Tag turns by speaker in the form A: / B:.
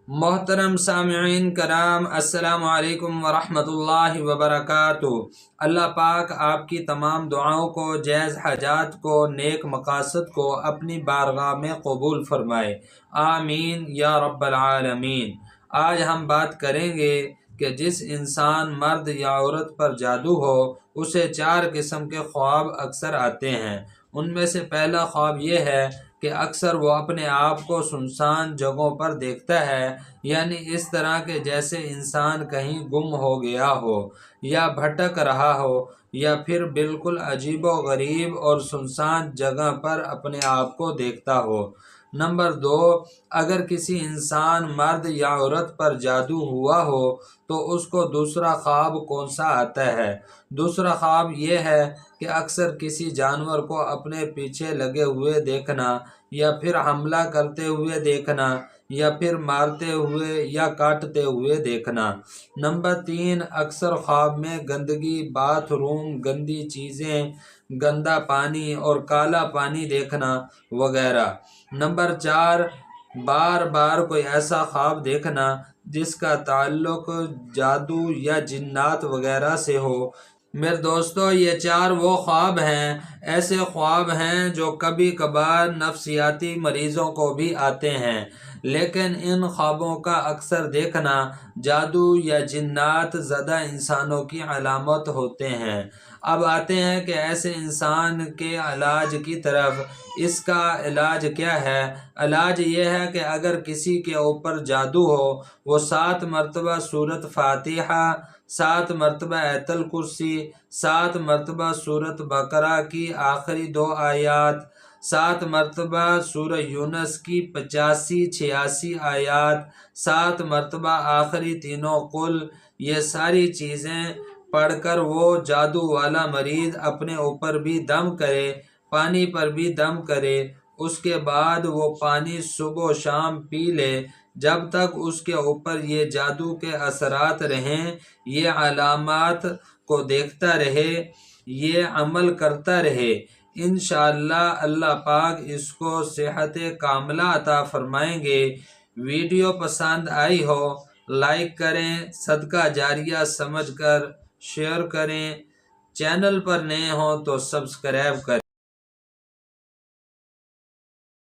A: محترم سامعین کرام، السلام علیکم ورحمۃ اللہ وبرکاتہ۔ اللہ پاک آپ کی تمام دعاؤں کو، جائز حاجات کو، نیک مقاصد کو اپنی بارگاہ میں قبول فرمائے، آمین یا رب العالمین۔ آج ہم بات کریں گے کہ جس انسان، مرد یا عورت پر جادو ہو، اسے 4 قسم کے خواب اکثر آتے ہیں۔ ان میں سے پہلا خواب یہ ہے کہ اکثر وہ اپنے آپ کو سنسان جگہوں پر دیکھتا ہے، یعنی اس طرح کے جیسے انسان کہیں گم ہو گیا ہو یا بھٹک رہا ہو، یا پھر بالکل عجیب و غریب اور سنسان جگہ پر اپنے آپ کو دیکھتا ہو۔ نمبر 2، اگر کسی انسان، مرد یا عورت پر جادو ہوا ہو تو اس کو دوسرا خواب کون سا آتا ہے؟ دوسرا خواب یہ ہے کہ اکثر کسی جانور کو اپنے پیچھے لگے ہوئے دیکھنا، یا پھر حملہ کرتے ہوئے دیکھنا، یا پھر مارتے ہوئے یا کاٹتے ہوئے دیکھنا۔ نمبر 3، اکثر خواب میں گندگی، باتھ روم، گندی چیزیں، گندا پانی اور کالا پانی دیکھنا وغیرہ۔ نمبر 4، بار بار کوئی ایسا خواب دیکھنا جس کا تعلق جادو یا جنات وغیرہ سے ہو۔ میرے دوستو، یہ 4 وہ خواب ہیں، ایسے خواب ہیں جو کبھی کبھار نفسیاتی مریضوں کو بھی آتے ہیں، لیکن ان خوابوں کا اکثر دیکھنا جادو یا جنات زدہ انسانوں کی علامت ہوتے ہیں۔ اب آتے ہیں کہ ایسے انسان کے علاج کی طرف۔ اس کا علاج کیا ہے؟ علاج یہ ہے کہ اگر کسی کے اوپر جادو ہو، وہ 7 مرتبہ سورۃ فاتحہ، 7 مرتبہ آیت الکرسی، 7 مرتبہ سورۃ بقرہ کی آخری 2 آیات، 7 مرتبہ سورہ یونس کی 85-86 آیات، 7 مرتبہ آخری تینوں قل، یہ ساری چیزیں پڑھ کر وہ جادو والا مریض اپنے اوپر بھی دم کرے، پانی پر بھی دم کرے۔ اس کے بعد وہ پانی صبح و شام پی لے، جب تک اس کے اوپر یہ جادو کے اثرات رہیں، یہ علامات کو دیکھتا رہے، یہ عمل کرتا رہے، انشاءاللہ اللہ پاک اس کو صحت کاملہ عطا فرمائیں گے۔ ویڈیو پسند آئی ہو لائک کریں، صدقہ جاریہ سمجھ کر شیئر کریں، چینل پر نئے ہوں تو سبسکرائب کریں۔